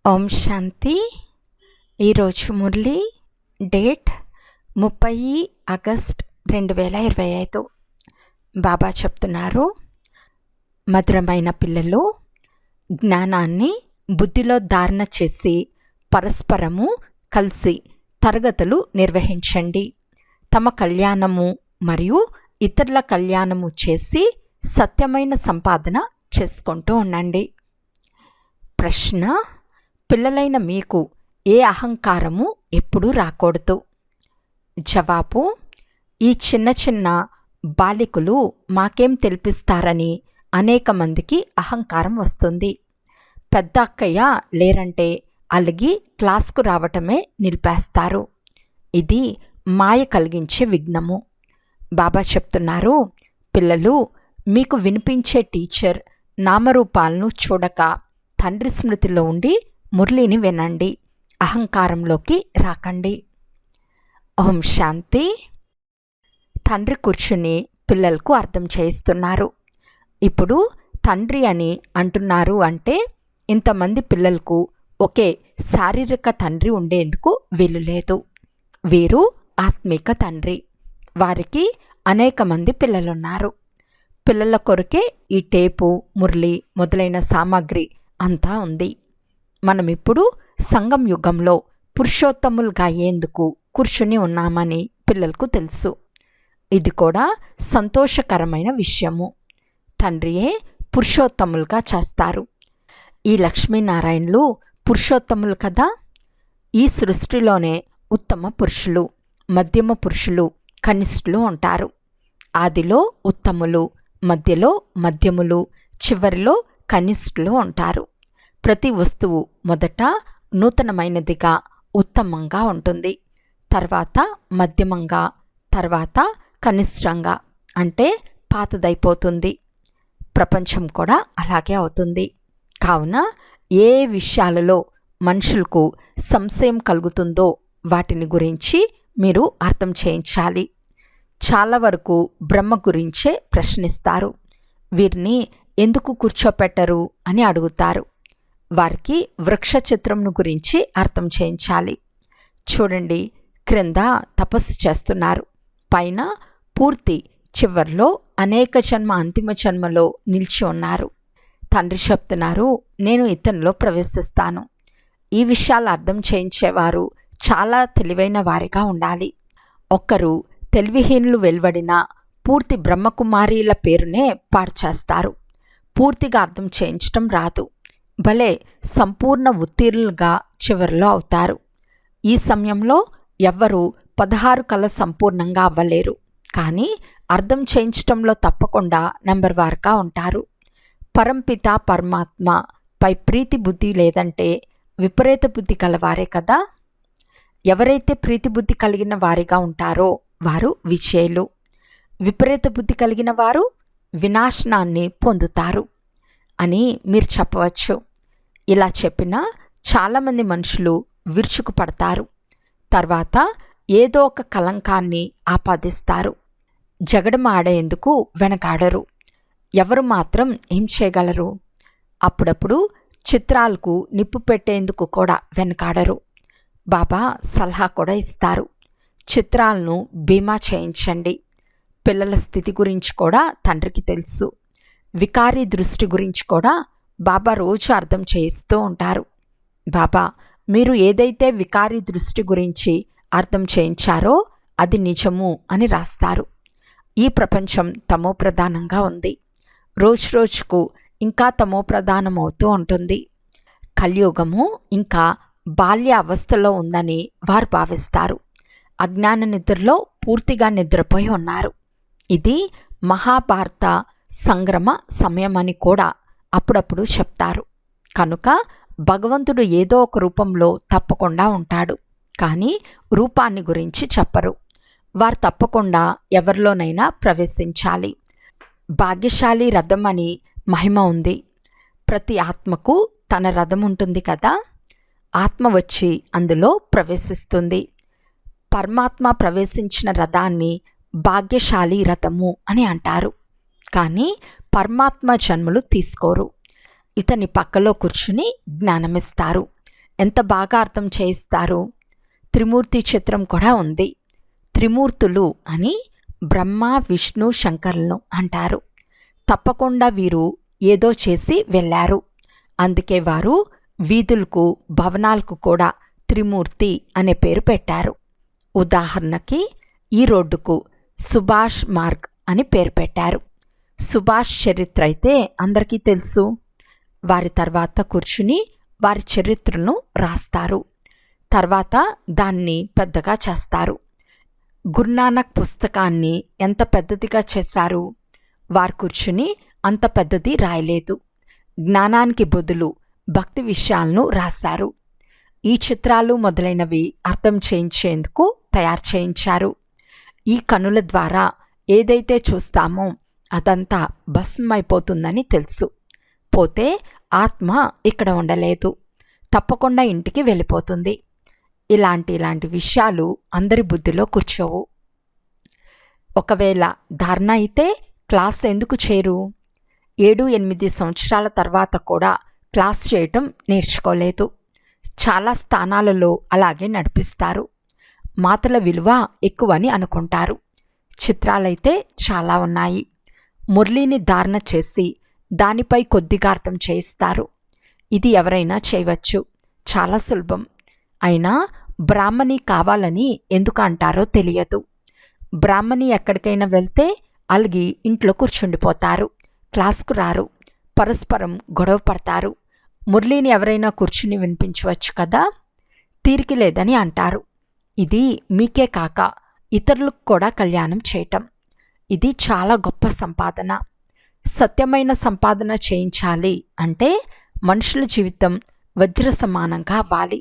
ఓం శాంతి. ఈరోజు Murali date 30 August 2025. బాబా చెప్తున్నారు, మధురమైన పిల్లలు, జ్ఞానాన్ని బుద్ధిలో ధారణ చేసి పరస్పరము కలిసి తరగతులు నిర్వహించండి. తమ కళ్యాణము మరియు ఇతరుల కళ్యాణము చేసి సత్యమైన సంపాదన చేసుకుంటూ ఉండండి. ప్రశ్న: పిల్లలైన మీకు ఏ అహంకారము ఎప్పుడూ రాకూడదు. జవాబు: ఈ చిన్న చిన్న బాలికలు మాకేం తెలిపిస్తారని అనేక మందికి అహంకారం వస్తుంది. పెద్ద అక్కయ్య లేరంటే అలిగి క్లాస్కు రావటమే నిలిపేస్తారు. ఇది మాయ కలిగించే విఘ్నము. బాబా చెప్తున్నారు, పిల్లలు, మీకు వినిపించే టీచర్ నామరూపాలను చూడక తండ్రి స్మృతిలో ఉండి మురళిని వినండి. అహంకారంలోకి రాకండి. ఓం శాంతి. తండ్రి కూర్చుని పిల్లలకు అర్థం చేయిస్తున్నారు. ఇప్పుడు తండ్రి అని అంటున్నారు అంటే ఇంతమంది పిల్లలకు ఒకే శారీరక తండ్రి ఉండేందుకు వీలు లేదు. వీరు ఆత్మిక తండ్రి. వారికి అనేక మంది పిల్లలున్నారు. పిల్లల కొరకే ఈ టేపు, మురళి మొదలైన సామాగ్రి అంతా ఉంది. మనమిప్పుడు సంగం యుగంలో పురుషోత్తములుగా అయ్యేందుకు కూర్చుని ఉన్నామని పిల్లలకు తెలుసు. ఇది కూడా సంతోషకరమైన విషయము. తండ్రియే పురుషోత్తములుగా చేస్తారు. ఈ లక్ష్మీనారాయణులు పురుషోత్తములు కదా. ఈ సృష్టిలోనే ఉత్తమ పురుషులు, మధ్యమ పురుషులు, కనిష్ఠులు ఉంటారు. ఆదిలో ఉత్తములు, మధ్యలో మధ్యములు, చివరిలో కనిష్ఠులు ఉంటారు. ప్రతి వస్తువు మొదట నూతనమైనదిగా ఉత్తమంగా ఉంటుంది, తర్వాత మధ్యమంగా, తర్వాత కనిష్టంగా అంటే పాతదైపోతుంది. ప్రపంచం కూడా అలాగే అవుతుంది. కావున ఏ విషయాలలో మనుషులకు సంశయం కలుగుతుందో వాటిని గురించి మీరు అర్థం చేయించాలి. చాలా వరకు బ్రహ్మ గురించే ప్రశ్నిస్తారు. వీరిని ఎందుకు కూర్చోపెట్టరు అని అడుగుతారు. వారికి వృక్ష చిత్రంను గురించి అర్థం చేయించాలి. చూడండి, క్రింద తపస్సు చేస్తున్నారు, పైన పూర్తి చివర్లో అనేక జన్మ అంతిమ జన్మలో నిలిచి ఉన్నారు. తండ్రి చెప్తున్నారు, నేను ఇతనిలో ప్రవేశిస్తాను. ఈ విషయాలు అర్థం చేయించేవారు చాలా తెలివైన వారిగా ఉండాలి. ఒక్కరు తెలివిహీనులు వెలువడిన పూర్తి బ్రహ్మకుమారీల పేరునే పాడు చేస్తారు. పూర్తిగా అర్థం చేయించటం రాదు. భలే సంపూర్ణ ఉత్తీర్ణులుగా చివరిలో అవుతారు. ఈ సమయంలో ఎవ్వరూ 16 కల సంపూర్ణంగా అవ్వలేరు. కానీ అర్థం చేయించటంలో తప్పకుండా నెంబర్ వారుగా ఉంటారు. పరంపిత పరమాత్మ పై ప్రీతి బుద్ధి లేదంటే విపరీత బుద్ధి కలవారే కదా. ఎవరైతే ప్రీతి బుద్ధి కలిగిన వారిగా ఉంటారో వారు విజయులు. విపరీత బుద్ధి కలిగిన వారు వినాశనాన్ని పొందుతారు అని మీరు చెప్పవచ్చు. ఇలా చెప్పినా చాలామంది మనుషులు విరుచుకుపడతారు. తర్వాత ఏదో ఒక కలంకాన్ని ఆపాదిస్తారు. జగడం ఆడేందుకు వెనకాడరు. ఎవరు మాత్రం ఏం చేయగలరు? అప్పుడప్పుడు చిత్రాలకు నిప్పు పెట్టేందుకు కూడా వెనకాడరు. బాబా సలహా కూడా ఇస్తారు, చిత్రాలను బీమా చేయించండి. పిల్లల స్థితి గురించి కూడా తండ్రికి తెలుసు. వికారీ దృష్టి గురించి కూడా బాబా రోజు అర్థం చేయిస్తూ ఉంటారు. బాబా, మీరు ఏదైతే వికారీ దృష్టి గురించి అర్థం చేయించారో అది నిజము అని రాస్తారు. ఈ ప్రపంచం తమోప్రధానంగా ఉంది. రోజురోజుకు ఇంకా తమోప్రధానం అవుతూ ఉంటుంది. కలియుగము ఇంకా బాల్య అవస్థలో ఉందని వారు భావిస్తారు. అజ్ఞాన నిద్రలో పూర్తిగా నిద్రపోయి ఉన్నారు. ఇది మహాభారత సంగ్రమ సమయమని కూడా అప్పుడప్పుడు చెప్తారు. కనుక భగవంతుడు ఏదో ఒక రూపంలో తప్పకుండా ఉంటాడు. కానీ రూపాన్ని గురించి చెప్పరు. వారు తప్పకుండా ఎవరిలోనైనా ప్రవేశించాలి. భాగ్యశాలి రథం అని మహిమ ఉంది. ప్రతి ఆత్మకు తన రథం ఉంటుంది కదా. ఆత్మ వచ్చి అందులో ప్రవేశిస్తుంది. పరమాత్మ ప్రవేశించిన రథాన్ని భాగ్యశాలి రథము అని అంటారు. కానీ పరమాత్మ జన్మలు తీసుకోరు. ఇతని పక్కలో కూర్చుని జ్ఞానమిస్తారు. ఎంత బాగా అర్థం చేయిస్తారు. త్రిమూర్తి చిత్రం కూడా ఉంది. త్రిమూర్తులు అని బ్రహ్మ, విష్ణు, శంకరులను అంటారు. తప్పకుండా వీరు ఏదో చేసి వెళ్ళారు. అందుకే వారు వీధులకు, భవనాలకు కూడా త్రిమూర్తి అనే పేరు పెట్టారు. ఉదాహరణకి ఈ రోడ్డుకు సుభాష్ మార్గ్ అని పేరు పెట్టారు. సుభాష్ చరిత్ర అయితే అందరికీ తెలుసు. వారి తర్వాత కూర్చుని వారి చరిత్రను రాస్తారు. తర్వాత దాన్ని పెద్దగా చేస్తారు. గురునానక్ పుస్తకాన్ని ఎంత పెద్దదిగా చేశారు. వారు కూర్చుని అంత పెద్దది రాయలేదు. జ్ఞానానికి బదులు భక్తి విషయాలను రాశారు. ఈ చిత్రాలు మొదలైనవి అర్థం చేయించేందుకు తయారు చేయించారు. ఈ కనుల ద్వారా ఏదైతే చూస్తామో అదంతా భస్మైపోతుందని తెలుసు. పోతే ఆత్మ ఇక్కడ ఉండలేదు, తప్పకుండా ఇంటికి వెళ్ళిపోతుంది. ఇలాంటి విషయాలు అందరి బుద్ధిలో కూర్చోవు. ఒకవేళ ధారణ అయితే క్లాస్ ఎందుకు చేరు? 7-8 సంవత్సరాల తర్వాత కూడా క్లాస్ చేయటం నేర్చుకోలేదు. చాలా స్థానాలలో అలాగే నడిపిస్తారు. మాటల విలువ ఎక్కువని అనుకుంటారు. చిత్రాలైతే చాలా ఉన్నాయి. మురళిని ధారణ చేసి దానిపై కొద్దిగా అర్థం చేయిస్తారు. ఇది ఎవరైనా చేయవచ్చు, చాలా సులభం. అయినా బ్రాహ్మణి కావాలని ఎందుకు అంటారో తెలియదు. బ్రాహ్మణి ఎక్కడికైనా వెళ్తే అలిగి ఇంట్లో కూర్చుండిపోతారు, క్లాస్కు రారు, పరస్పరం గొడవ పడతారు. మురళిని ఎవరైనా కూర్చుని వినిపించవచ్చు కదా, తీరిక లేదని అంటారు. ఇది మీకే కాక ఇతరులకు కూడా కళ్యాణం చేయటం. ఇది చాలా గొప్ప సంపాదన. సత్యమైన సంపాదన చేయించాలి అంటే మనుషుల జీవితం వజ్ర సమానంగా అవ్వాలి.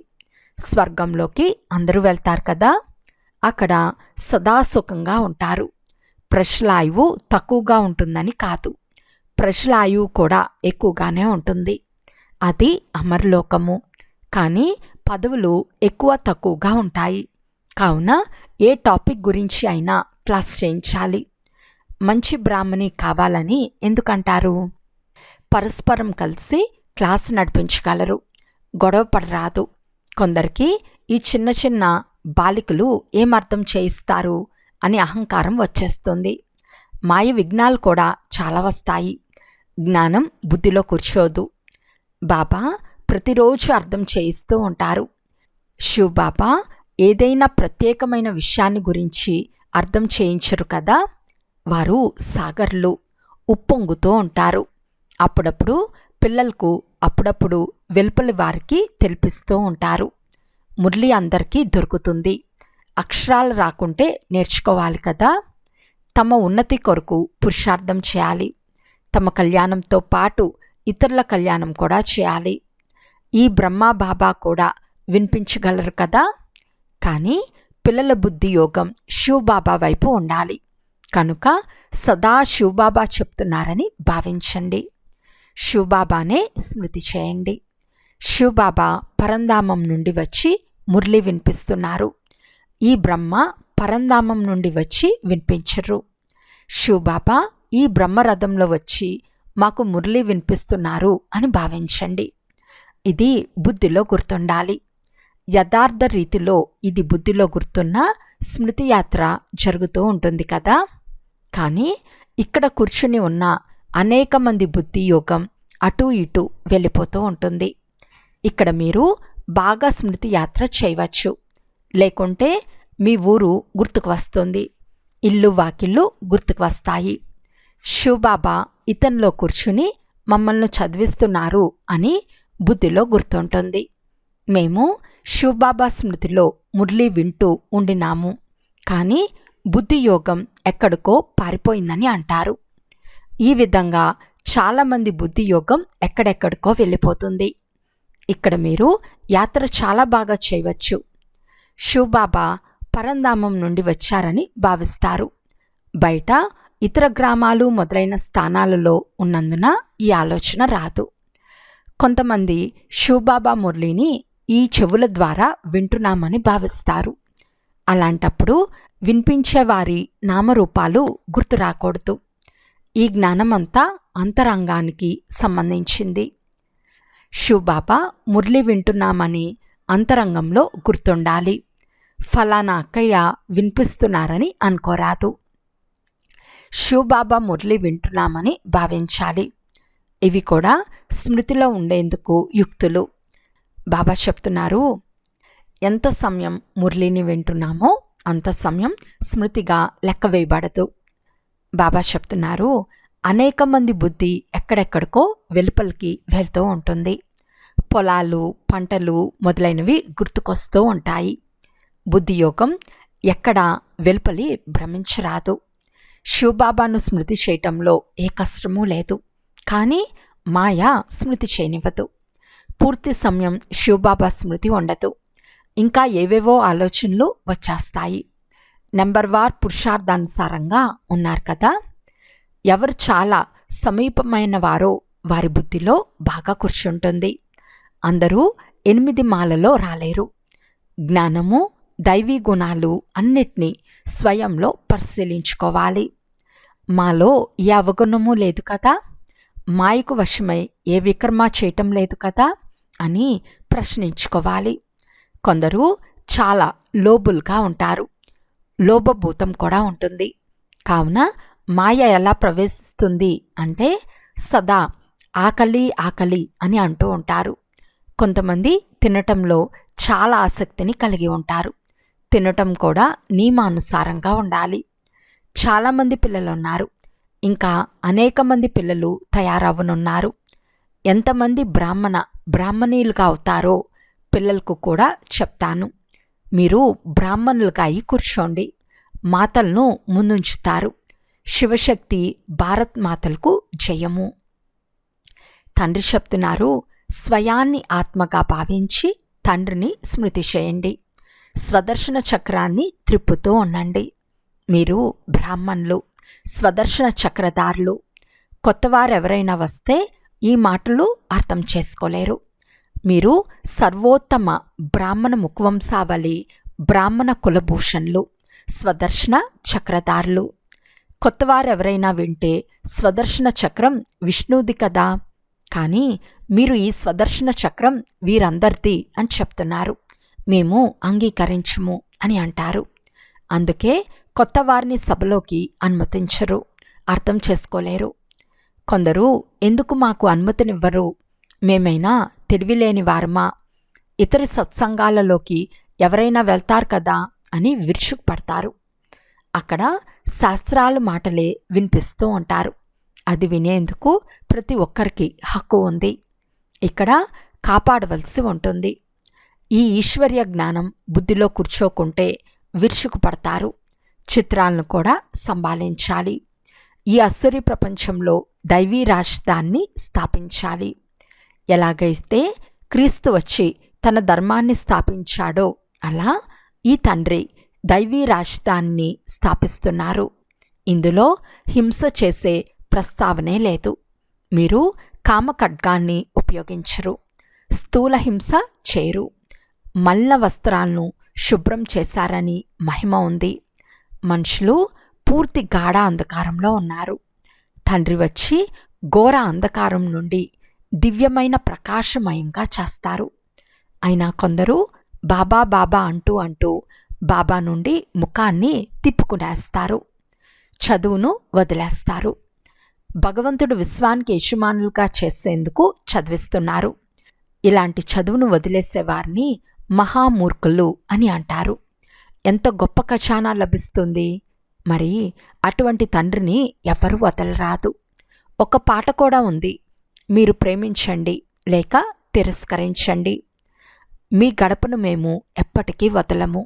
స్వర్గంలోకి అందరూ వెళ్తారు కదా, అక్కడ సదా సుఖంగా ఉంటారు. ప్రశ్లాయువు తక్కువగా ఉంటుందని కాదు, ప్రశ్లాయువు కూడా ఎక్కువగానే ఉంటుంది. అది అమరలోకము. కానీ పదవులు ఎక్కువ తక్కువగా ఉంటాయి. కావున ఏ టాపిక్ గురించి అయినా క్లాస్ చేయించాలి. మంచి బ్రాహ్మణి కావాలని ఎందుకంటారు? పరస్పరం కలిసి క్లాస్ నడిపించగలరు, గొడవ పడరాదు. కొందరికి ఈ చిన్న చిన్న బాలికలు ఏమర్థం చేయిస్తారు అని అహంకారం వచ్చేస్తుంది. మాయ విఘ్నాలు కూడా చాలా వస్తాయి. జ్ఞానం బుద్ధిలో కూర్చోదు. బాబా ప్రతిరోజు అర్థం చేయిస్తూ ఉంటారు. శివ్ బాబా ఏదైనా ప్రత్యేకమైన విషయాన్ని గురించి అర్థం చేయించరు కదా. వారు సాగర్లు, ఉప్పొంగుతూ ఉంటారు. అప్పుడప్పుడు పిల్లలకు, అప్పుడప్పుడు వెలుపలి వారికి తెలిపిస్తూ ఉంటారు. మురళి అందరికీ దొరుకుతుంది. అక్షరాలు రాకుంటే నేర్చుకోవాలి కదా. తమ ఉన్నతి కొరకు పురుషార్థం చేయాలి. తమ కళ్యాణంతో పాటు ఇతరుల కళ్యాణం కూడా చేయాలి. ఈ బ్రహ్మా బాబా కూడా వినిపించగలరు కదా. కానీ పిల్లల బుద్ధి యోగం శివబాబా వైపు ఉండాలి. కనుక సదా శివబాబా చెప్తున్నారని భావించండి. శివబాబానే స్మృతి చేయండి. శివబాబా పరంధామం నుండి వచ్చి మురళి వినిపిస్తున్నారు. ఈ బ్రహ్మ పరంధామం నుండి వచ్చి వినిపించరు. శివబాబా ఈ బ్రహ్మరథంలో వచ్చి మాకు మురళి వినిపిస్తున్నారు అని భావించండి. ఇది బుద్ధిలో గుర్తుండాలి. యథార్థ రీతిలో ఇది బుద్ధిలో గుర్తున్న స్మృతి యాత్ర జరుగుతూ ఉంటుంది కదా. కానీ ఇక్కడ కూర్చుని ఉన్న అనేక మంది బుద్ధి యోగం అటూ ఇటూ వెళ్ళిపోతూ ఉంటుంది. ఇక్కడ మీరు బాగా స్మృతి యాత్ర చేయవచ్చు. లేకుంటే మీ ఊరు గుర్తుకు వస్తుంది, ఇల్లు వాకిళ్ళు గుర్తుకు వస్తాయి. శివబాబా ఇతనిలో కూర్చుని మమ్మల్ని చదివిస్తున్నారు అని బుద్ధిలో గుర్తుంటుంది. మేము శివబాబా స్మృతిలో మురళి వింటూ ఉండినాము, కానీ బుద్ధియోగం ఎక్కడికో పారిపోయిందని అంటారు. ఈ విధంగా చాలామంది బుద్ధియోగం ఎక్కడెక్కడికో వెళ్ళిపోతుంది. ఇక్కడ మీరు యాత్ర చాలా బాగా చేయవచ్చు. శివబాబా పరంధామం నుండి వచ్చారని భావిస్తారు. బయట ఇతర గ్రామాలు మొదలైన స్థానాలలో ఉన్నందున ఈ ఆలోచన రాదు. కొంతమంది శివబాబా మురళిని ఈ చెవుల ద్వారా వింటున్నామని భావిస్తారు. అలాంటప్పుడు వినిపించేవారి నామరూపాలు గుర్తు రాకూడదు. ఈ జ్ఞానమంతా అంతరంగానికి సంబంధించింది. శివబాబా మురళి వింటున్నామని అంతరంగంలో గుర్తుండాలి. ఫలానా అక్కయ్య వినిపిస్తున్నారని అనుకోరాదు. శివబాబా మురళి వింటున్నామని భావించాలి. ఇవి కూడా స్మృతిలో ఉండేందుకు యుక్తులు. బాబా చెప్తున్నారు, ఎంత సమయం మురళిని వింటున్నామో అంత సమయం స్మృతిగా లెక్క వేయబడదు. బాబా చెప్తున్నారు, అనేక మంది బుద్ధి ఎక్కడెక్కడికో వెలుపలికి వెళ్తూ ఉంటుంది. పొలాలు, పంటలు మొదలైనవి గుర్తుకొస్తూ ఉంటాయి. బుద్ధియోగం ఎక్కడ వెలుపలి భ్రమించరాదు. శివబాబాను స్మృతి చేయటంలో ఏ కష్టమూ లేదు. కానీ మాయ స్మృతి చేయనివ్వదు. పూర్తి సమయం శివబాబా స్మృతి ఉండదు. ఇంకా ఏవేవో ఆలోచనలు వచ్చేస్తాయి. నెంబర్వార్ పురుషార్థానుసారంగా ఉన్నారు కదా. ఎవరు చాలా సమీపమైన వారో వారి బుద్ధిలో బాగా కూర్చుంటుంది. అందరూ 8 మాలలో రాలేరు. జ్ఞానము, దైవీ గుణాలు అన్నిటినీ స్వయంలో పరిశీలించుకోవాలి. మాలో ఏ అవగుణము లేదు కదా, మాయకు వశమై ఏ వికర్మ చేయటం లేదు కదా అని ప్రశ్నించుకోవాలి. కొందరు చాలా లోబుల్గా ఉంటారు. లోభభూతం కూడా ఉంటుంది. కావున మాయ ఎలా ప్రవేశిస్తుంది అంటే సదా ఆకలి ఆకలి అని అంటూ ఉంటారు. కొంతమంది తినటంలో చాలా ఆసక్తిని కలిగి ఉంటారు. తినటం కూడా నియమానుసారంగా ఉండాలి. చాలామంది పిల్లలు ఉన్నారు. ఇంకా అనేక మంది పిల్లలు తయారవ్వనున్నారు. ఎంతమంది బ్రాహ్మణీలుగా అవుతారో పిల్లలకు కూడా చెప్తాను. మీరు బ్రాహ్మణులుగా అయి కూర్చోండి. మాతలను ముందుంచుతారు. శివశక్తి భారత్ మాతలకు జయము. తండ్రి చెప్తున్నారు, స్వయాన్ని ఆత్మగా భావించి తండ్రిని స్మృతి చేయండి. స్వదర్శన చక్రాన్ని త్రిప్పుతూ ఉండండి. మీరు బ్రాహ్మణులు, స్వదర్శన చక్రధారులు. కొత్తవారెవరైనా వస్తే ఈ మాటలు అర్థం చేసుకోలేరు. మీరు సర్వోత్తమ బ్రాహ్మణ ముఖవంశావళి బ్రాహ్మణ కులభూషణులు, స్వదర్శన చక్రధారులు. కొత్తవారెవరైనా వింటే స్వదర్శన చక్రం విష్ణుది కదా, కానీ మీరు ఈ స్వదర్శన చక్రం వీరందరిది అని చెప్తున్నారు, మేము అంగీకరించము అని అంటారు. అందుకే కొత్త వారిని సభలోకి అనుమతించరు, అర్థం చేసుకోలేరు. కొందరు ఎందుకు మాకు అనుమతినివ్వరు, మేమైనా తెలివిలేని వారమా, ఇతర సత్సంగాలలోకి ఎవరైనా వెళ్తారు కదా అని విరుచుకుపడతారు. అక్కడ శాస్త్రాల మాటలే వినిపిస్తూ ఉంటారు. అది వినేందుకు ప్రతి ఒక్కరికి హక్కు ఉంది. ఇక్కడ కాపాడవలసి ఉంటుంది. ఈ ఈశ్వర్య జ్ఞానం బుద్ధిలో కూర్చోకుంటే విరుచుకుపడతారు. చిత్రాలను కూడా సంభాళించాలి. ఈ అసురీ ప్రపంచంలో దైవీ రాజధానిని స్థాపించాలి. ఎలాగైతే క్రీస్తు వచ్చి తన ధర్మాన్ని స్థాపించాడో అలా ఈ తండ్రి దైవీ రాజధానిని స్థాపిస్తున్నారు. ఇందులో హింస చేసే ప్రస్తావనే లేదు. మీరు కామఖడ్గాన్ని ఉపయోగించరు, స్థూల హింస చేయరు. మల్ల వస్త్రాలను శుభ్రం చేశారని మహిమ ఉంది. మనుషులు పూర్తి గాఢ అంధకారంలో ఉన్నారు. తండ్రి వచ్చి ఘోర అంధకారం నుండి దివ్యమైన ప్రకాశమయంగా చేస్తారు. అయినా కొందరు బాబా బాబా అంటూ అంటూ బాబా నుండి ముఖాన్ని తిప్పుకునేస్తారు, చదువును వదిలేస్తారు. భగవంతుడు విశ్వానికి యజమానులుగా చేసేందుకు చదివిస్తున్నారు. ఇలాంటి చదువును వదిలేసేవారిని మహామూర్ఖులు అని అంటారు. ఎంత గొప్ప ఖజానా లభిస్తుంది. మరి అటువంటి తండ్రిని ఎవరూ వదలరాదు. ఒక పాట కూడా ఉంది, మీరు ప్రేమించండి లేక తిరస్కరించండి, మీ గడపను మేము ఎప్పటికీ వదలము.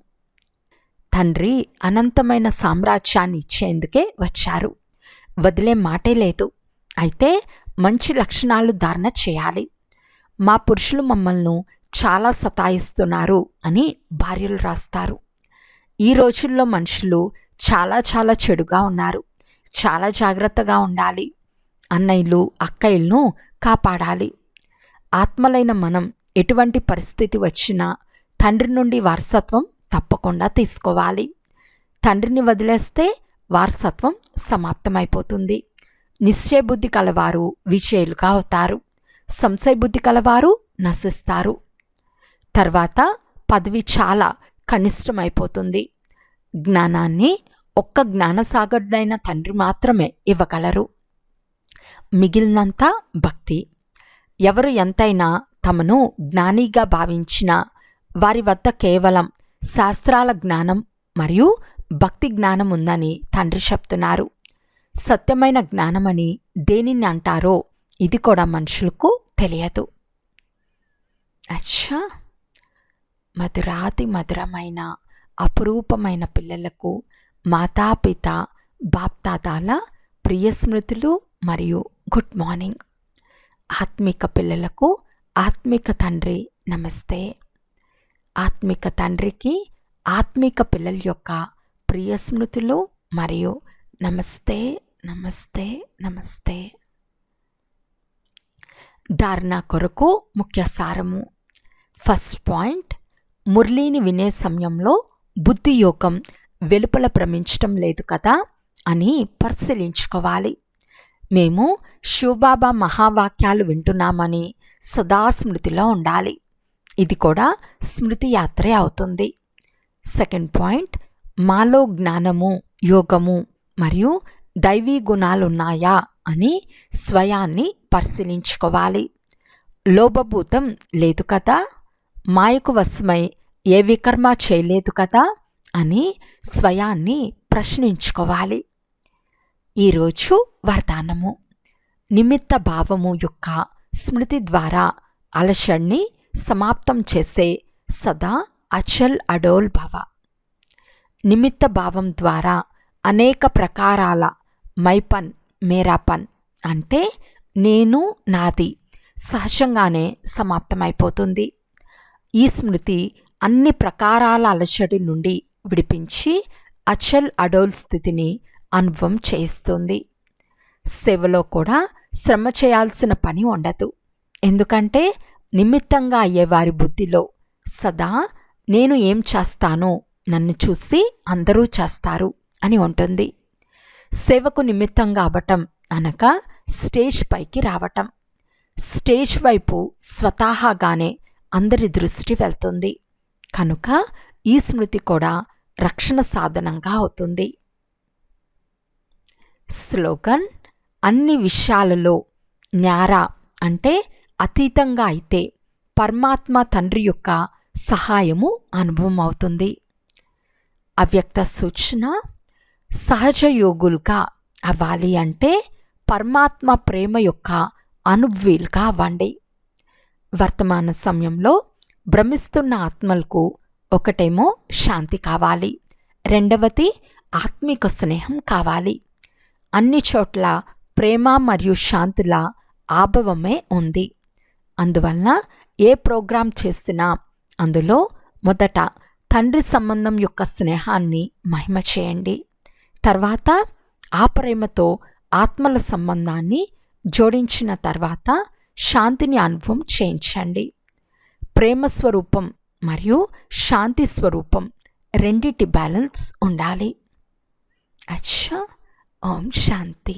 తండ్రి అనంతమైన సామ్రాజ్యాన్ని ఇచ్చేందుకే వచ్చారు. వదిలే మాటే లేదు. అయితే మంచి లక్షణాలు ధారణ చేయాలి. మా పురుషులు మమ్మల్ని చాలా సతాయిస్తున్నారు అని భార్యలు రాస్తారు. ఈ రోజుల్లో మనుషులు చాలా చాలా చెడుగా ఉన్నారు. చాలా జాగ్రత్తగా ఉండాలి. అన్నయ్యలు అక్కయ్యలను కాపాడాలి. ఆత్మలైన మనం ఎటువంటి పరిస్థితి వచ్చినా తండ్రి నుండి వారసత్వం తప్పకుండా తీసుకోవాలి. తండ్రిని వదిలేస్తే వారసత్వం సమాప్తమైపోతుంది. నిశ్చయబుద్ధి కలవారు విజయులుగా అవుతారు. సంశయ బుద్ధి కలవారు నశిస్తారు. తర్వాత పదవి చాలా కనిష్టమైపోతుంది. జ్ఞానాన్ని ఒక్క జ్ఞానసాగరుడైన తండ్రి మాత్రమే ఇవ్వగలరు. మిగిలినంతా భక్తి. ఎవరు ఎంతైనా తమను జ్ఞానిగా భావించినా వారి వద్ద కేవలం శాస్త్రాల జ్ఞానం మరియు భక్తి జ్ఞానం ఉందని తండ్రి చెప్తున్నారు. సత్యమైన జ్ఞానమని దేనిని అంటారో ఇది కూడా మనుషులకు తెలియదు. అచ్చా, మధురాతి మధురమైన అపురూపమైన పిల్లలకు మాతాపిత బాప్దాదాల ప్రియ స్మృతులు మరియు గుడ్ మార్నింగ్. ఆత్మిక పిల్లలకు ఆత్మిక తండ్రి నమస్తే. ఆత్మిక తండ్రికి ఆత్మిక పిల్లల యొక్క ప్రియ స్మృతులు మరియు నమస్తే నమస్తే నమస్తే. ధారణ కొరకు ముఖ్య సారము. ఫస్ట్ పాయింట్, మురళీని వినే సమయంలో బుద్ధి యోగం వెలుపల భ్రమించటం లేదు కదా అని పరిశీలించుకోవాలి. మేము శివబాబా మహావాక్యాలు వింటున్నామని సదా స్మృతిలో ఉండాలి. ఇది కూడా స్మృతి యాత్రే అవుతుంది. సెకండ్ పాయింట్, మాలో జ్ఞానము, యోగము మరియు దైవీ గుణాలున్నాయా అని స్వయాన్ని పరిశీలించుకోవాలి. లోభభూతం లేదు కదా, మాయకు వశమై ఏ వికర్మ చేయలేదు కదా అని స్వయాన్ని ప్రశ్నించుకోవాలి. ఈరోజు వరదానము. నిమిత్త భావము యొక్క స్మృతి ద్వారా అలషడ్ని సమాప్తం చేసే సదా అచల్ అడోల్ భవ. నిమిత్త భావం ద్వారా అనేక ప్రకారాల మైపన్ మేరాపన్ అంటే నేను నాది సహజంగానే సమాప్తమైపోతుంది. ఈ స్మృతి అన్ని ప్రకారాల అలజడి నుండి విడిపించి అచల్ అడోల్ స్థితిని అనుభవం చేస్తుంది. సేవలో కూడా శ్రమ చేయాల్సిన పని ఉండదు. ఎందుకంటే నిమిత్తంగా అయ్యేవారి బుద్ధిలో సదా నేను ఏం చేస్తానో నన్ను చూసి అందరూ చేస్తారు అని ఉంటుంది. సేవకు నిమిత్తంగా అవ్వటం అనగా స్టేజ్ పైకి రావటం. స్టేజ్ వైపు స్వతహాగానే అందరి దృష్టి వెళ్తుంది. కనుక ఈ స్మృతి కూడా రక్షణ సాధనంగా అవుతుంది. స్లోగన్. అన్ని విషయాలలో న్యారా అంటే అతీతంగా అయితే పరమాత్మ తండ్రి యొక్క సహాయము అనుభవం అవుతుంది. అవ్యక్త సూచన. సహజ యోగులుగా అవ్వాలి అంటే పరమాత్మ ప్రేమ యొక్క అనుభవీలుగా అవ్వండి. వర్తమాన సమయంలో భ్రమిస్తున్న ఆత్మలకు ఒకటేమో శాంతి కావాలి, రెండవది ఆత్మిక స్నేహం కావాలి. అన్ని చోట్ల ప్రేమ మరియు శాంతుల ఆభవమే ఉంది. అందువలన ఏ ప్రోగ్రాం చేసినా అందులో మొదట తండ్రి సంబంధం యొక్క స్నేహాన్ని మహిమ చేయండి. తర్వాత ఆ ప్రేమతో ఆత్మల సంబంధాన్ని జోడించిన తర్వాత శాంతిని అనుభవం చేయించండి. ప్రేమ స్వరూపం మరియు శాంతి స్వరూపం రెండిటి బ్యాలెన్స్ ఉండాలి. అచ్చా, ఓం శాంతి.